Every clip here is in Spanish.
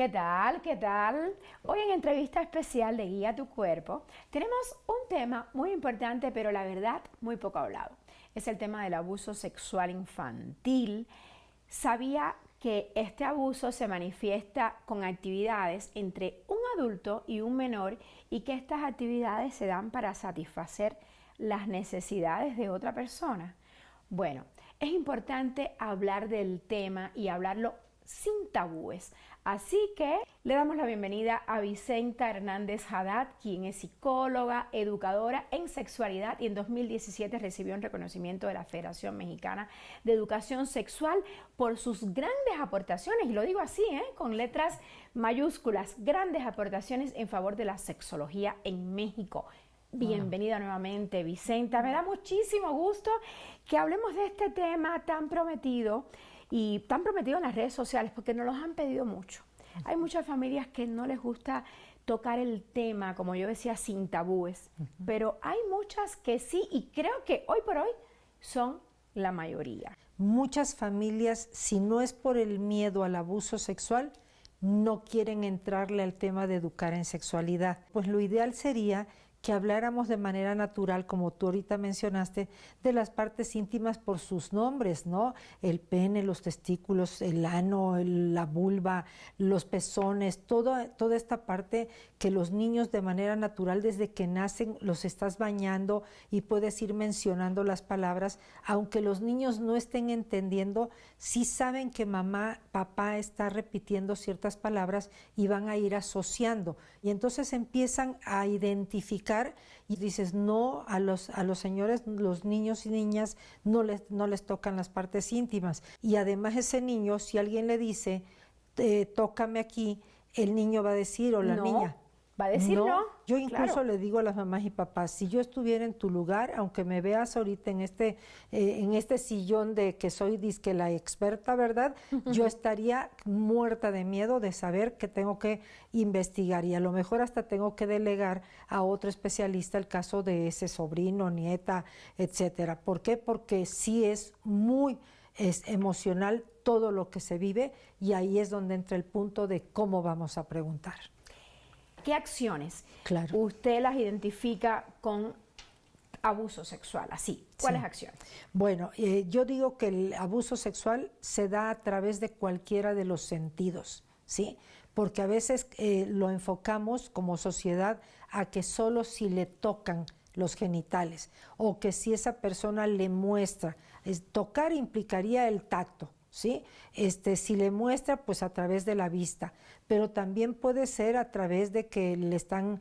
¿Qué tal? ¿Qué tal? Hoy en entrevista especial de Guía tu Cuerpo tenemos un tema muy importante, pero la verdad muy poco hablado. Es el tema del abuso sexual infantil. ¿Sabía que este abuso se manifiesta con actividades entre un adulto y un menor y que estas actividades se dan para satisfacer las necesidades de otra persona? Bueno, es importante hablar del tema y hablarlo sin tabúes. Así que le damos la bienvenida a Vicenta Hernández Haddad, quien es psicóloga, educadora en sexualidad y en 2017 recibió un reconocimiento de la Federación Mexicana de Educación Sexual por sus grandes aportaciones, y lo digo así, con letras mayúsculas, grandes aportaciones en favor de la sexología en México. Bienvenida nuevamente, Vicenta. Me da muchísimo gusto que hablemos de este tema tan prometido y tan prometido en las redes sociales, porque nos los han pedido mucho. Hay muchas familias que no les gusta tocar el tema, como yo decía, sin tabúes, pero hay muchas que sí, y creo que hoy por hoy son la mayoría. Muchas familias, si no es por el miedo al abuso sexual, no quieren entrarle al tema de educar en sexualidad. Pues lo ideal sería que habláramos de manera natural, como tú ahorita mencionaste, de las partes íntimas por sus nombres, ¿no? El pene, los testículos, el ano, la vulva, los pezones, toda esta parte que los niños de manera natural desde que nacen los estás bañando y puedes ir mencionando las palabras, aunque los niños no estén entendiendo, sí saben que mamá, papá está repitiendo ciertas palabras y van a ir asociando. Y entonces empiezan a identificar y dices, no, a los señores, los niños y niñas no les tocan las partes íntimas. Y además ese niño, si alguien le dice, tócame aquí, el niño va a decir, o la niña. Va a decir no. Yo incluso le digo a las mamás y papás, si yo estuviera en tu lugar, aunque me veas ahorita en este sillón de que soy disque la experta, ¿verdad? Yo estaría muerta de miedo de saber que tengo que investigar y a lo mejor hasta tengo que delegar a otro especialista el caso de ese sobrino, nieta, etcétera. ¿Por qué? Porque sí es emocional todo lo que se vive y ahí es donde entra el punto de cómo vamos a preguntar. ¿Qué acciones claro. usted las identifica con abuso sexual? Así, ¿cuáles acciones? Bueno, yo digo que el abuso sexual se da a través de cualquiera de los sentidos, ¿sí? Porque a veces lo enfocamos como sociedad a que solo si le tocan los genitales o que si esa persona le muestra. Tocar implicaría el tacto, ¿sí? Si le muestra, pues a través de la vista, pero también puede ser a través de que le están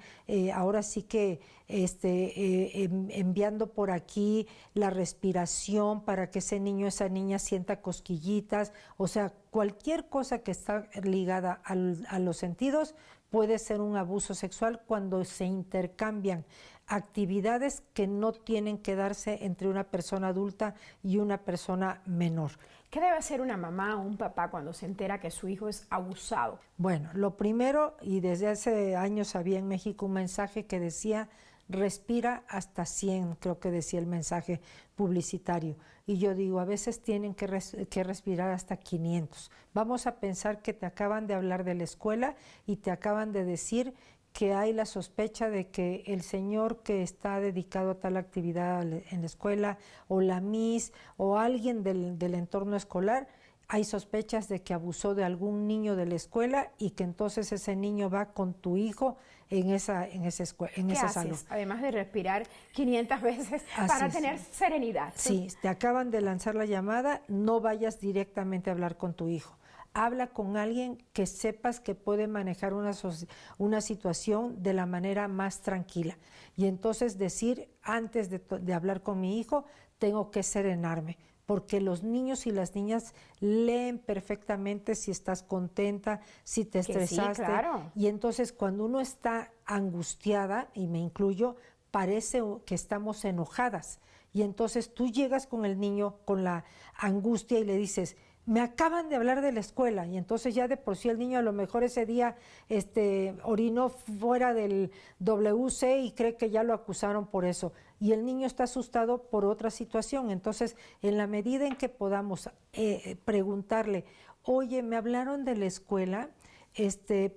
ahora sí que enviando por aquí la respiración para que ese niño, esa niña sienta cosquillitas, o sea, cualquier cosa que está ligada a los sentidos puede ser un abuso sexual cuando se intercambian actividades que no tienen que darse entre una persona adulta y una persona menor. ¿Qué debe hacer una mamá o un papá cuando se entera que su hijo es abusado? Bueno, lo primero, y desde hace años había en México un mensaje que decía, respira hasta 100, creo que decía el mensaje publicitario. Y yo digo, a veces tienen que respirar hasta 500. Vamos a pensar que te acaban de hablar de la escuela y te acaban de decir que hay la sospecha de que el señor que está dedicado a tal actividad en la escuela, o la Miss, o alguien del entorno escolar, hay sospechas de que abusó de algún niño de la escuela y que entonces ese niño va con tu hijo en esa salón. Además de respirar 500 veces para tener serenidad. Sí, te acaban de lanzar la llamada, no vayas directamente a hablar con tu hijo. Habla con alguien que sepas que puede manejar una situación de la manera más tranquila. Y entonces decir, antes de hablar con mi hijo, tengo que serenarme. Porque los niños y las niñas leen perfectamente si estás contenta, si te estresaste. Sí, claro. Y entonces cuando uno está angustiada, y me incluyo, parece que estamos enojadas. Y entonces tú llegas con el niño con la angustia y le dices, me acaban de hablar de la escuela, y entonces ya de por sí el niño a lo mejor ese día orinó fuera del WC y cree que ya lo acusaron por eso, y el niño está asustado por otra situación. Entonces, en la medida en que podamos preguntarle, oye, me hablaron de la escuela,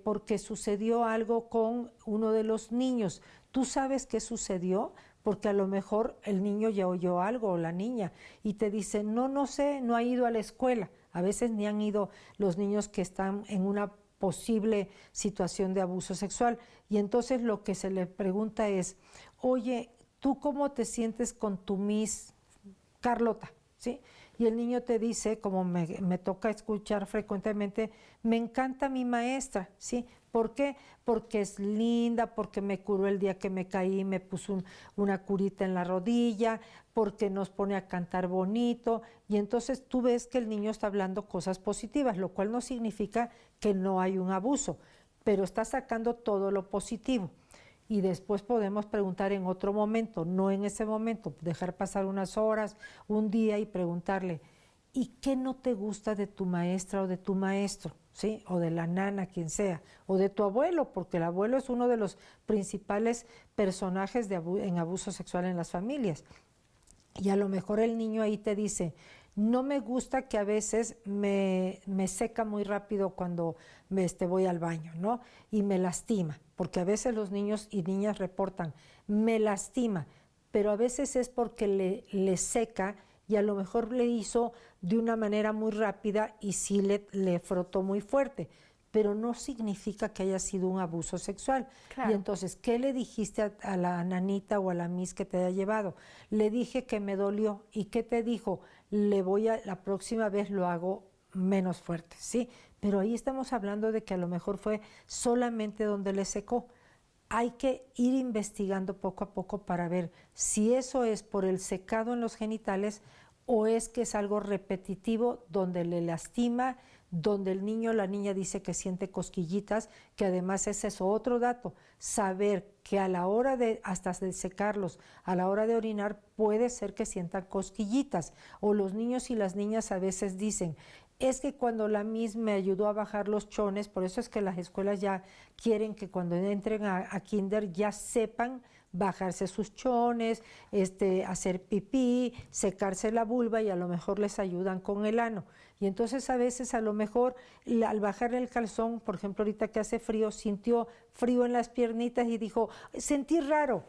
porque sucedió algo con uno de los niños. Tú sabes qué sucedió porque a lo mejor el niño ya oyó algo o la niña y te dice, no sé, no ha ido a la escuela. A veces ni han ido los niños que están en una posible situación de abuso sexual. Y entonces lo que se le pregunta es, oye, ¿tú cómo te sientes con tu Miss Carlota? ¿Sí? Y el niño te dice, como me toca escuchar frecuentemente, me encanta mi maestra, ¿sí? ¿Por qué? Porque es linda, porque me curó el día que me caí, me puso una curita en la rodilla, porque nos pone a cantar bonito. Y entonces tú ves que el niño está hablando cosas positivas, lo cual no significa que no hay un abuso, pero está sacando todo lo positivo. Y después podemos preguntar en otro momento, no en ese momento, dejar pasar unas horas, un día y preguntarle, ¿y qué no te gusta de tu maestra o de tu maestro? ¿Sí? O de la nana, quien sea, o de tu abuelo, porque el abuelo es uno de los principales personajes en abuso sexual en las familias. Y a lo mejor el niño ahí te dice, no me gusta que a veces me seca muy rápido cuando voy al baño, ¿no? Y me lastima, porque a veces los niños y niñas reportan, me lastima, pero a veces es porque le seca y a lo mejor le hizo de una manera muy rápida y sí le frotó muy fuerte, pero no significa que haya sido un abuso sexual. Claro. Y entonces, ¿qué le dijiste a la nanita o a la miss que te haya llevado? Le dije que me dolió. ¿Y qué te dijo? La próxima vez lo hago menos fuerte, ¿sí? Pero ahí estamos hablando de que a lo mejor fue solamente donde le secó. Hay que ir investigando poco a poco para ver si eso es por el secado en los genitales o es que es algo repetitivo donde le lastima, donde el niño o la niña dice que siente cosquillitas, que además es eso, otro dato, saber que a la hora hasta de secarlos, a la hora de orinar, puede ser que sientan cosquillitas. O los niños y las niñas a veces dicen, es que cuando la Miss me ayudó a bajar los chones, por eso es que las escuelas ya quieren que cuando entren a kinder ya sepan bajarse sus chones, hacer pipí, secarse la vulva y a lo mejor les ayudan con el ano. Y entonces a veces a lo mejor al bajarle el calzón, por ejemplo ahorita que hace frío, sintió frío en las piernitas y dijo, sentí raro.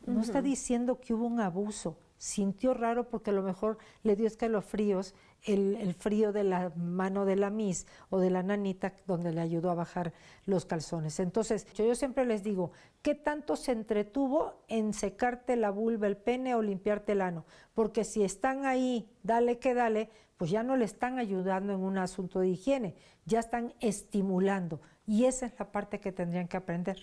No está diciendo que hubo un abuso, sintió raro porque a lo mejor le dio escalofríos el frío de la mano de la Miss o de la nanita donde le ayudó a bajar los calzones. Entonces, yo siempre les digo, ¿qué tanto se entretuvo en secarte la vulva, el pene o limpiarte el ano? Porque si están ahí, dale que dale, pues ya no le están ayudando en un asunto de higiene, ya están estimulando. Y esa es la parte que tendrían que aprender.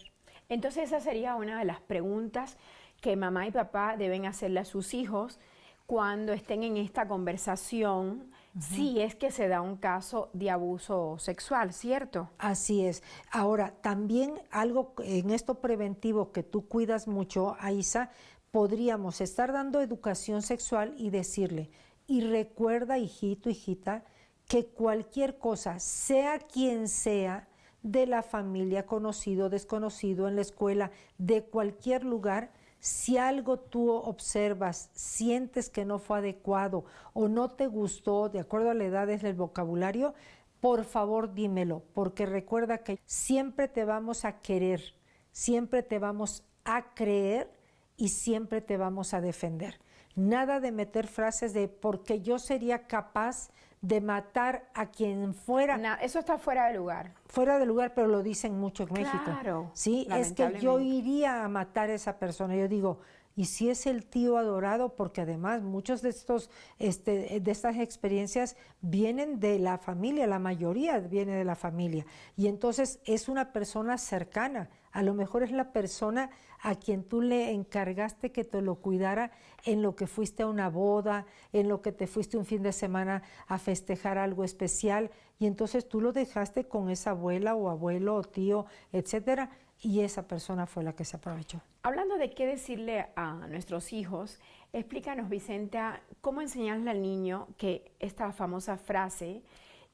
Entonces esa sería una de las preguntas que mamá y papá deben hacerle a sus hijos cuando estén en esta conversación, si es que se da un caso de abuso sexual, ¿cierto? Así es. Ahora, también algo en esto preventivo que tú cuidas mucho, Aisa, podríamos estar dando educación sexual y decirle, y recuerda, hijito, hijita, que cualquier cosa, sea quien sea, de la familia, conocido, desconocido, en la escuela, de cualquier lugar, si algo tú observas, sientes que no fue adecuado o no te gustó, de acuerdo a la edad del vocabulario, por favor dímelo, porque recuerda que siempre te vamos a querer, siempre te vamos a creer y siempre te vamos a defender. Nada de meter frases de porque yo sería capaz de matar a quien fuera. Eso está fuera de lugar. Fuera de lugar, pero lo dicen mucho en México. Claro, Sí, es que yo iría a matar a esa persona. Yo digo, y si es el tío adorado, porque además muchos de estas experiencias vienen de la familia, la mayoría viene de la familia. Y entonces es una persona cercana. A lo mejor es la persona a quien tú le encargaste que te lo cuidara en lo que fuiste a una boda, en lo que te fuiste un fin de semana a festejar algo especial, y entonces tú lo dejaste con esa abuela o abuelo o tío, etcétera, y esa persona fue la que se aprovechó. Hablando de qué decirle a nuestros hijos, explícanos, Vicenta, cómo enseñarle al niño que esta famosa frase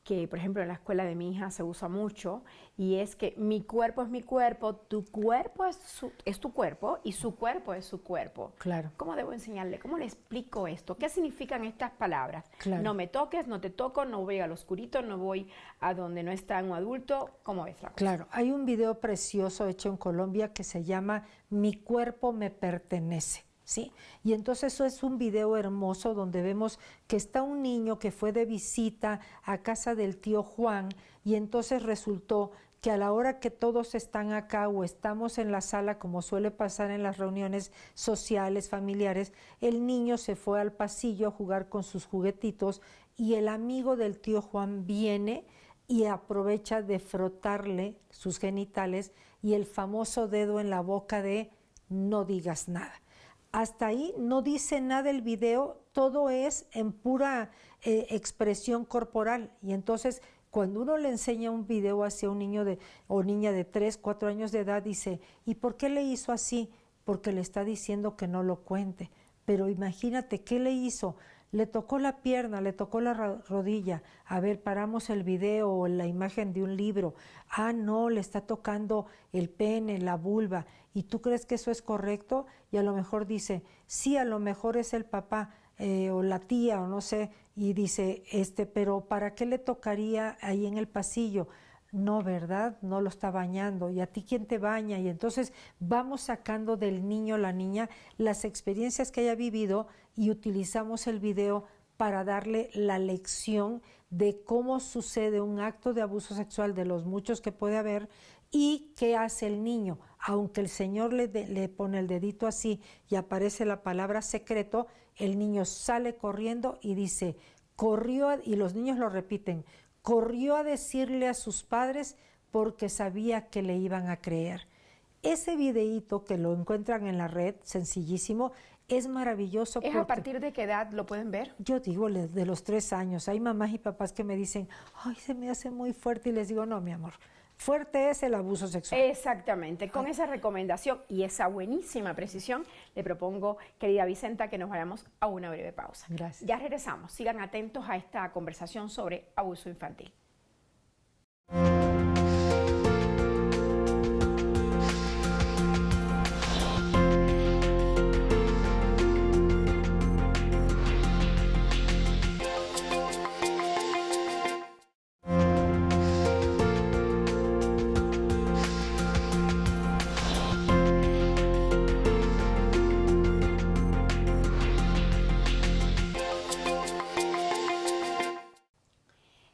que por ejemplo en la escuela de mi hija se usa mucho, y es que mi cuerpo es mi cuerpo, tu cuerpo es tu cuerpo y su cuerpo es su cuerpo. Claro. ¿Cómo debo enseñarle? ¿Cómo le explico esto? ¿Qué significan estas palabras? Claro. No me toques, no te toco, no voy al oscurito, no voy a donde no está un adulto. ¿Cómo ves la cosa? Claro, hay un video precioso hecho en Colombia que se llama Mi cuerpo me pertenece. ¿Sí? Y entonces eso es un video hermoso donde vemos que está un niño que fue de visita a casa del tío Juan y entonces resultó que a la hora que todos están acá o estamos en la sala, como suele pasar en las reuniones sociales, familiares, el niño se fue al pasillo a jugar con sus juguetitos y el amigo del tío Juan viene y aprovecha de frotarle sus genitales y el famoso dedo en la boca de no digas nada. Hasta ahí no dice nada el video, todo es en pura expresión corporal. Y entonces, cuando uno le enseña un video hacia un niño o niña de 3, 4 años de edad, dice, ¿y por qué le hizo así? Porque le está diciendo que no lo cuente. Pero imagínate, ¿qué le hizo? Le tocó la pierna, le tocó la rodilla. A ver, paramos el video o la imagen de un libro. Ah, no, le está tocando el pene, la vulva. ¿Y tú crees que eso es correcto? Y a lo mejor dice, sí, a lo mejor es el papá o la tía o no sé. Y dice, pero ¿para qué le tocaría ahí en el pasillo? No, ¿verdad? No lo está bañando. ¿Y a ti quién te baña? Y entonces vamos sacando del niño o la niña las experiencias que haya vivido y utilizamos el video para darle la lección de cómo sucede un acto de abuso sexual de los muchos que puede haber y qué hace el niño. Aunque el señor le pone el dedito así y aparece la palabra secreto, el niño sale corriendo y dice, corrió, y los niños lo repiten, corrió a decirle a sus padres porque sabía que le iban a creer. Ese videíto que lo encuentran en la red, sencillísimo, es maravilloso. ¿Es a partir de qué edad lo pueden ver? Yo digo de los 3 años. Hay mamás y papás que me dicen, ay, se me hace muy fuerte, y les digo, no, mi amor, fuerte es el abuso sexual. Exactamente. Con esa recomendación y esa buenísima precisión, le propongo, querida Vicenta, que nos vayamos a una breve pausa. Gracias. Ya regresamos. Sigan atentos a esta conversación sobre abuso infantil.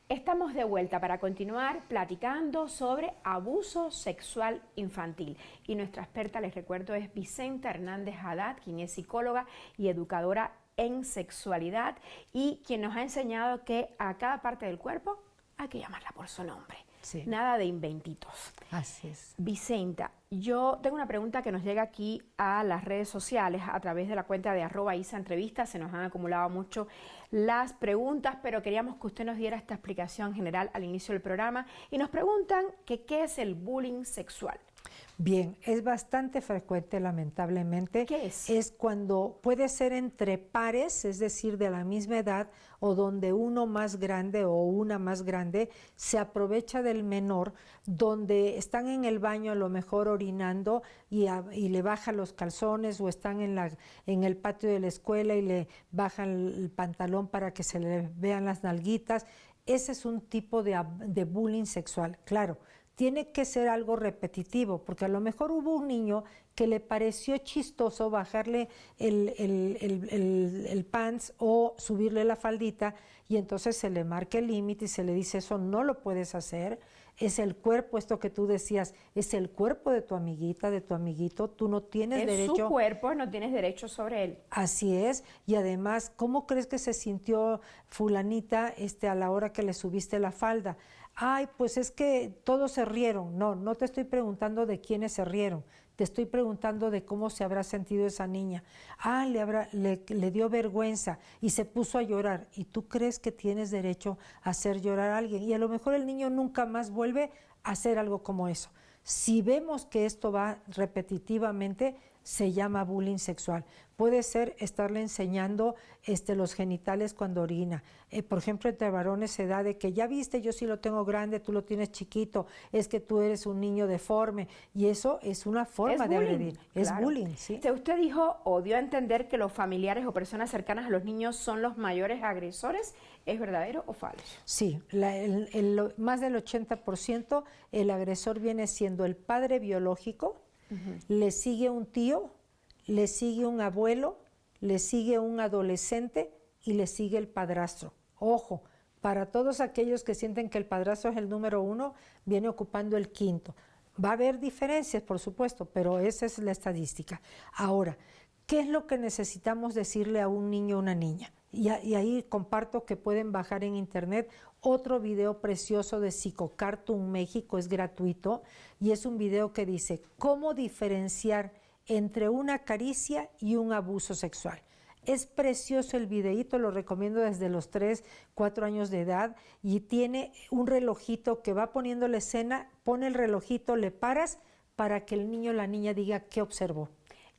Estamos de vuelta para continuar platicando sobre abuso sexual infantil. Y nuestra experta, les recuerdo, es Vicenta Hernández Haddad, quien es psicóloga y educadora en sexualidad y quien nos ha enseñado que a cada parte del cuerpo hay que llamarla por su nombre. Sí. Nada de inventitos. Así es. Vicenta, yo tengo una pregunta que nos llega aquí a las redes sociales a través de la cuenta de @ISAEntrevista. Se nos han acumulado mucho las preguntas, pero queríamos que usted nos diera esta explicación general al inicio del programa. Y nos preguntan que qué es el bullying sexual. Bien, es bastante frecuente, lamentablemente. ¿Qué es? Es cuando puede ser entre pares, es decir, de la misma edad, o donde uno más grande o una más grande se aprovecha del menor, donde están en el baño a lo mejor orinando y le bajan los calzones, o están en el patio de la escuela y le bajan el pantalón para que se le vean las nalguitas. Ese es un tipo de bullying sexual, claro. Tiene que ser algo repetitivo, porque a lo mejor hubo un niño que le pareció chistoso bajarle el pants o subirle la faldita, y entonces se le marca el límite y se le dice, eso no lo puedes hacer, es el cuerpo, esto que tú decías, es el cuerpo de tu amiguita, de tu amiguito, tú no tienes derecho. Es su cuerpo, no tienes derecho sobre él. Así es, y además, ¿cómo crees que se sintió fulanita a la hora que le subiste la falda? Ay, pues es que todos se rieron. No, no te estoy preguntando de quiénes se rieron, te estoy preguntando de cómo se habrá sentido esa niña. Ah, le dio vergüenza y se puso a llorar. ¿Y tú crees que tienes derecho a hacer llorar a alguien? Y a lo mejor el niño nunca más vuelve a hacer algo como eso. Si vemos que esto va repetitivamente, se llama bullying sexual. Puede ser estarle enseñando los genitales cuando orina. Por ejemplo, entre varones se da de que ya viste, yo sí lo tengo grande, tú lo tienes chiquito, es que tú eres un niño deforme. Y eso es una forma de agredir. Es bullying, ¿sí? Usted dijo o dio a entender que los familiares o personas cercanas a los niños son los mayores agresores. ¿Es verdadero o falso? Sí, más del 80% el agresor viene siendo el padre biológico, le sigue un tío, le sigue un abuelo, le sigue un adolescente y le sigue el padrastro. Ojo, para todos aquellos que sienten que el padrastro es el número 1, viene ocupando el 5º. Va a haber diferencias, por supuesto, pero esa es la estadística. Ahora, ¿qué es lo que necesitamos decirle a un niño o una niña? Y ahí comparto que pueden bajar en internet otro video precioso de Psicocartoon México, es gratuito, y es un video que dice cómo diferenciar entre una caricia y un abuso sexual. Es precioso el videíto, lo recomiendo desde los 3, 4 años de edad, y tiene un relojito que va poniendo la escena, pone el relojito, le paras para que el niño o la niña diga qué observó.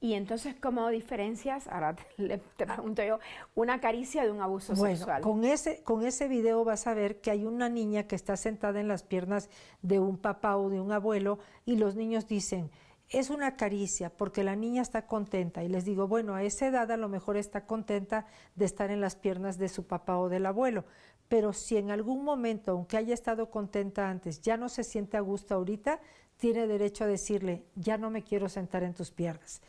Y entonces, ¿cómo diferencias, ahora te pregunto yo, una caricia de un abuso sexual? Con ese video vas a ver que hay una niña que está sentada en las piernas de un papá o de un abuelo y los niños dicen, es una caricia porque la niña está contenta. Y les digo, bueno, a esa edad a lo mejor está contenta de estar en las piernas de su papá o del abuelo. Pero si en algún momento, aunque haya estado contenta antes, ya no se siente a gusto ahorita, tiene derecho a decirle, ya no me quiero sentar en tus piernas.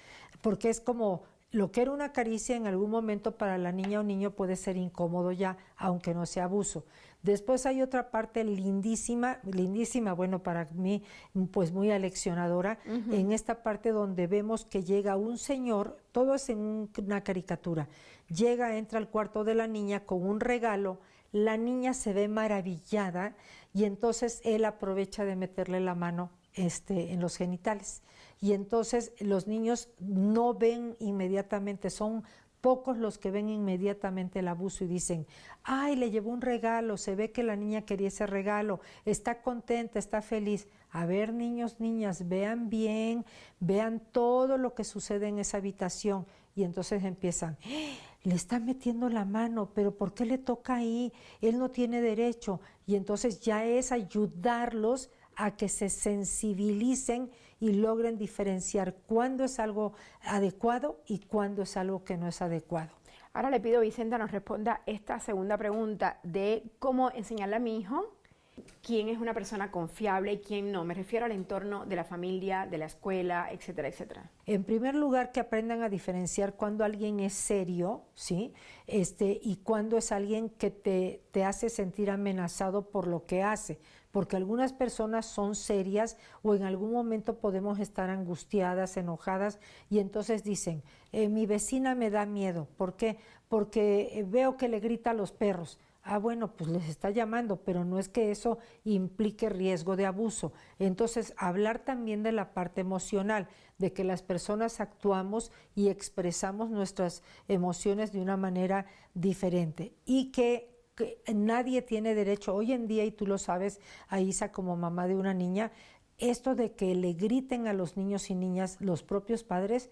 Porque es como lo que era una caricia en algún momento para la niña o niño puede ser incómodo ya, aunque no sea abuso. Después hay otra parte lindísima, bueno, para mí pues muy aleccionadora, en esta parte donde vemos que llega un señor, todo es en una caricatura, entra al cuarto de la niña con un regalo, la niña se ve maravillada y entonces él aprovecha de meterle la mano en los genitales. Y entonces los niños no ven inmediatamente, son pocos los que ven inmediatamente el abuso y dicen, ay, le llevó un regalo, se ve que la niña quería ese regalo, está contenta, está feliz. A ver, niños, niñas, vean bien, vean todo lo que sucede en esa habitación. Y entonces empiezan, le está metiendo la mano, pero ¿por qué le toca ahí? Él no tiene derecho. Y entonces ya es ayudarlos a que se sensibilicen y logren diferenciar cuándo es algo adecuado y cuándo es algo que no es adecuado. Ahora le pido a Vicenta nos responda esta segunda pregunta de cómo enseñarle a mi hijo quién es una persona confiable y quién no. Me refiero al entorno de la familia, de la escuela, etcétera, etcétera. En primer lugar, que aprendan a diferenciar cuando alguien es serio, ¿sí? Y cuando es alguien que te hace sentir amenazado por lo que hace. Porque algunas personas son serias o en algún momento podemos estar angustiadas, enojadas y entonces dicen, mi vecina me da miedo. ¿Por qué? Porque veo que le grita a los perros. Ah, bueno, pues les está llamando, pero no es que eso implique riesgo de abuso. Entonces, hablar también de la parte emocional, de que las personas actuamos y expresamos nuestras emociones de una manera diferente y que nadie tiene derecho, hoy en día, y tú lo sabes, Aisa, como mamá de una niña, esto de que le griten a los niños y niñas los propios padres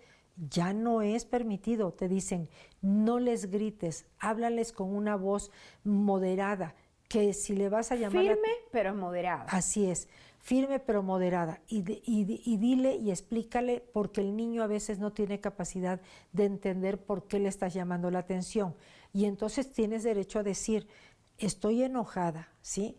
ya no es permitido. Te dicen, no les grites, háblales con una voz moderada, que si le vas a llamar... Firme, pero moderada. Así es, firme pero moderada. Y dile y explícale, porque el niño a veces no tiene capacidad de entender por qué le estás llamando la atención. Y entonces tienes derecho a decir, estoy enojada, ¿sí?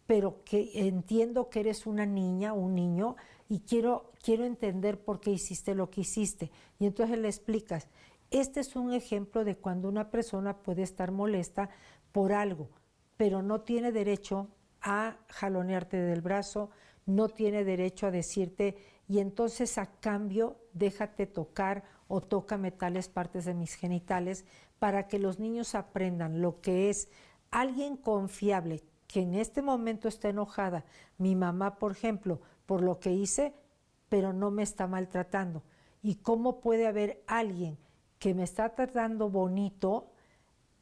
Pero que entiendo que eres una niña, un niño, y quiero entender por qué hiciste lo que hiciste. Y entonces le explicas, este es un ejemplo de cuando una persona puede estar molesta por algo, pero no tiene derecho a jalonearte del brazo, no tiene derecho a decirte, y entonces a cambio déjate tocar o tócame tales partes de mis genitales, para que los niños aprendan lo que es alguien confiable, que en este momento está enojada, mi mamá, por ejemplo, por lo que hice, pero no me está maltratando. ¿Y cómo puede haber alguien que me está tratando bonito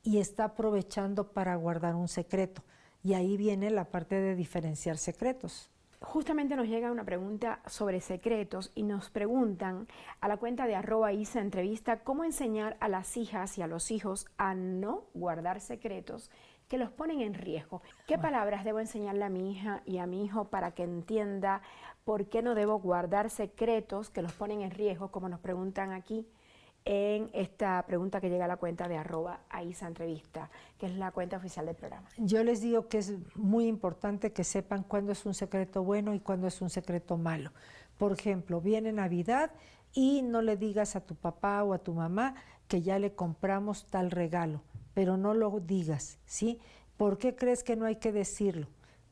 y está aprovechando para guardar un secreto? Y ahí viene la parte de diferenciar secretos. Justamente nos llega una pregunta sobre secretos y nos preguntan a la cuenta de @IsaEntrevista cómo enseñar a las hijas y a los hijos a no guardar secretos que los ponen en riesgo. ¿Qué palabras debo enseñarle a mi hija y a mi hijo para que entienda por qué no debo guardar secretos que los ponen en riesgo, como nos preguntan aquí en esta pregunta que llega a la cuenta de @IsaEntrevista, que es la cuenta oficial del programa? Yo les digo que es muy importante que sepan cuándo es un secreto bueno y cuándo es un secreto malo. Por ejemplo, viene Navidad y no le digas a tu papá o a tu mamá que ya le compramos tal regalo, pero no lo digas, ¿sí? ¿Por qué crees que no hay que decirlo?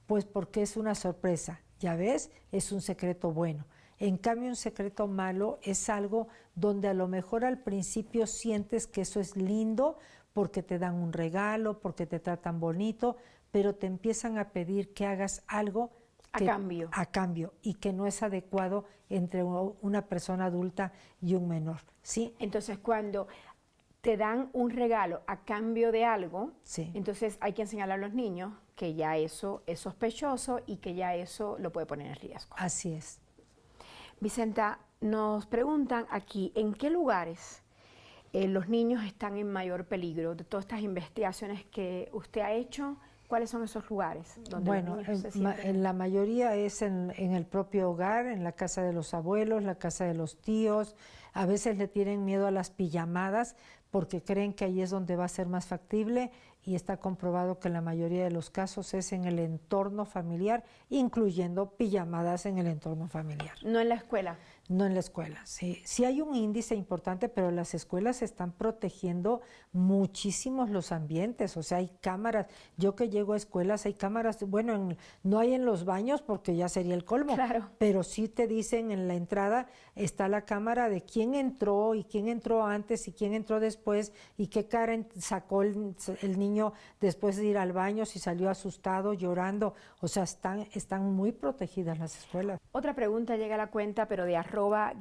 Pues porque es una sorpresa, ya ves, es un secreto bueno. En cambio, un secreto malo es algo donde a lo mejor al principio sientes que eso es lindo porque te dan un regalo, porque te tratan bonito, pero te empiezan a pedir que hagas algo A cambio y que no es adecuado entre una persona adulta y un menor, ¿sí? Entonces, cuando te dan un regalo a cambio de algo, Sí. entonces hay que enseñarle a los niños que ya eso es sospechoso y que ya eso lo puede poner en riesgo. Así es. Vicenta, nos preguntan aquí, ¿en qué lugares los niños están en mayor peligro? De todas estas investigaciones que usted ha hecho, ¿cuáles son esos lugares donde Bueno, los niños se sienten? en la mayoría es en el propio hogar, en la casa de los abuelos, la casa de los tíos. A veces le tienen miedo a las pijamadas porque creen que ahí es donde va a ser más factible, y está comprobado que en la mayoría de los casos es en el entorno familiar, incluyendo pijamadas en el entorno familiar. No en la escuela. No en la escuela, sí. Sí hay un índice importante, pero las escuelas están protegiendo muchísimos los ambientes, o sea, hay cámaras. Yo que llego a escuelas, hay cámaras, bueno, no hay en los baños porque ya sería el colmo, Claro. pero sí te dicen en la entrada, está la cámara de quién entró y quién entró antes y quién entró después y qué cara sacó el niño después de ir al baño, si salió asustado, llorando, o sea, están muy protegidas las escuelas. Otra pregunta llega a la cuenta, pero de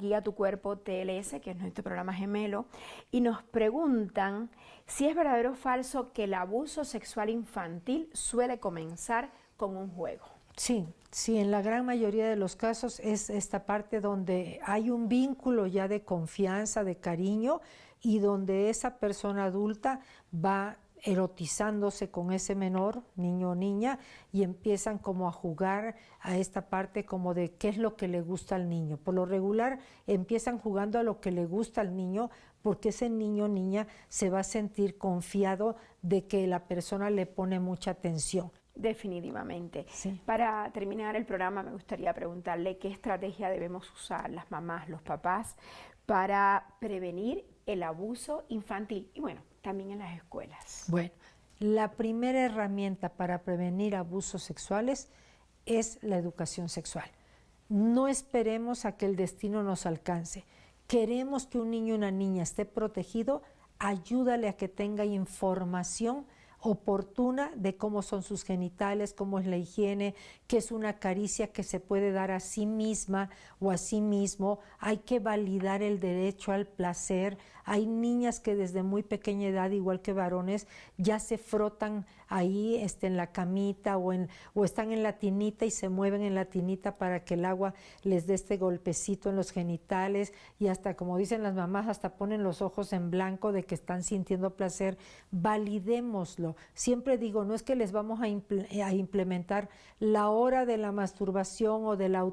@Guía Tu Cuerpo TLS, que es nuestro programa gemelo, y nos preguntan si es verdadero o falso que el abuso sexual infantil suele comenzar con un juego. Sí, sí, en la gran mayoría de los casos es esta parte donde hay un vínculo ya de confianza, de cariño, y donde esa persona adulta va erotizándose con ese menor, niño o niña, y empiezan como a jugar a esta parte como de qué es lo que le gusta al niño. Por lo regular empiezan jugando a lo que le gusta al niño, porque ese niño o niña se va a sentir confiado de que la persona le pone mucha atención. Definitivamente. Sí. Para terminar el programa me gustaría preguntarle qué estrategia debemos usar las mamás, los papás, para prevenir el abuso infantil y bueno, también en las escuelas. Bueno, la primera herramienta para prevenir abusos sexuales es la educación sexual. No esperemos a que el destino nos alcance. Queremos que un niño o una niña esté protegido, ayúdale a que tenga información oportuna de cómo son sus genitales, cómo es la higiene, qué es una caricia que se puede dar a sí misma o a sí mismo. Hay que validar el derecho al placer. Hay niñas que desde muy pequeña edad, igual que varones, ya se frotan ahí en la camita o están en la tinita y se mueven en la tinita para que el agua les dé este golpecito en los genitales, y hasta, como dicen las mamás, hasta ponen los ojos en blanco de que están sintiendo placer. Validémoslo. Siempre digo, no es que les vamos a implementar la hora de la masturbación o de la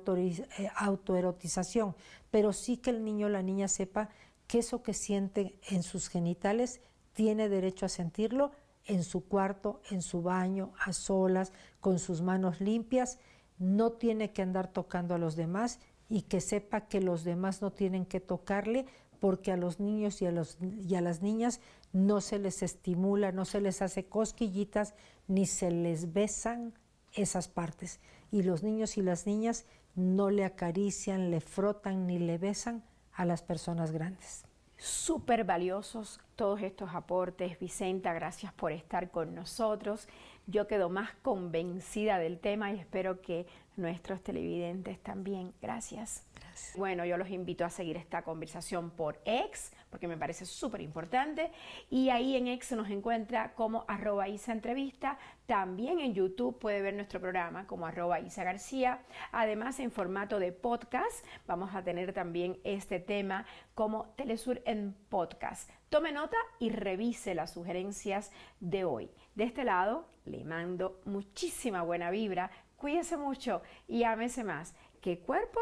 autoerotización, pero sí que el niño o la niña sepa que eso que siente en sus genitales tiene derecho a sentirlo en su cuarto, en su baño, a solas, con sus manos limpias. No tiene que andar tocando a los demás, y que sepa que los demás no tienen que tocarle, porque a los niños y a las niñas no se les estimula, no se les hace cosquillitas, ni se les besan esas partes. Y los niños y las niñas no le acarician, le frotan ni le besan a las personas grandes. Súper valiosos todos estos aportes, Vicenta, gracias por estar con nosotros. Yo quedo más convencida del tema y espero que nuestros televidentes también. Gracias. Gracias. gracias. Bueno, yo los invito a seguir esta conversación por X, porque me parece súper importante. Y ahí en X nos encuentra como @IsaEntrevista. También en YouTube puede ver nuestro programa como @IsaGarcía. Además, en formato de podcast, vamos a tener también este tema como Telesur en podcast. Tome nota y revise las sugerencias de hoy. De este lado, le mando muchísima buena vibra. Cuídese mucho y ámese más. ¿Qué cuerpo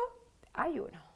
hay uno?